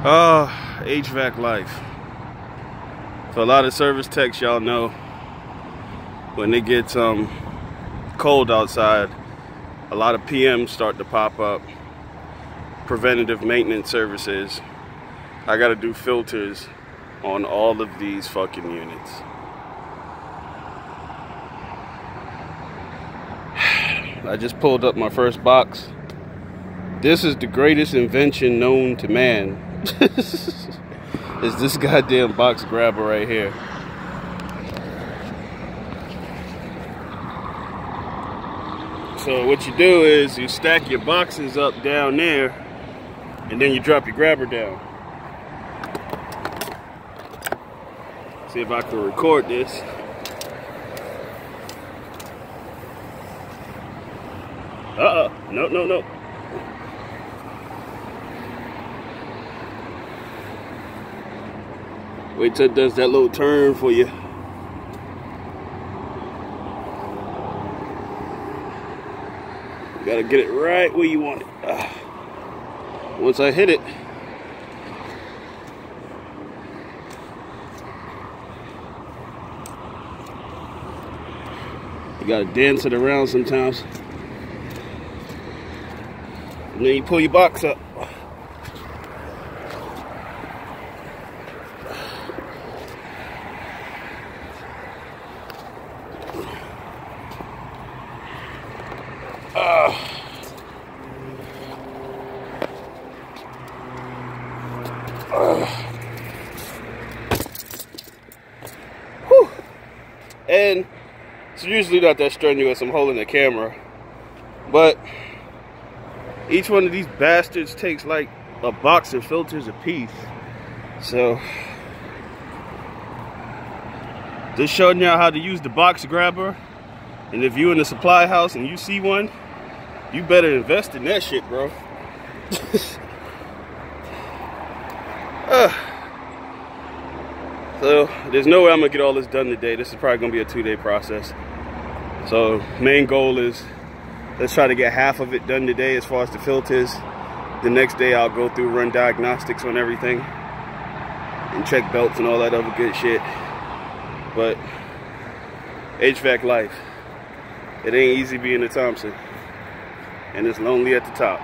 HVAC life. So a lot of service techs, y'all know, when it gets cold outside, a lot of PMs start to pop up. Preventative maintenance services. I gotta do filters on all of these fucking units. I just pulled up my first box. This is the greatest invention known to man. Is this goddamn box grabber right here. So what you do is you stack your boxes up down there, and then you drop your grabber down. See if I can record this. No. Wait till it does that little turn for you. You gotta get it right where you want it. Once I hit it, you gotta dance it around sometimes. And then you pull your box up. Whew. And it's usually not that strenuous. I'm holding the camera, but each one of these bastards takes like a box of filters a piece. So just showing y'all how to use the box grabber. And if you in the supply house and you see one, you better invest in that shit, bro. So there's no way I'm gonna get all this done today. This is probably gonna be a 2-day process. So main goal is, let's try to get half of it done today as far as the filters. The next day I'll go through, run diagnostics on everything and check belts and all that other good shit. But HVAC life, it ain't easy being a Thompson, and it's lonely at the top.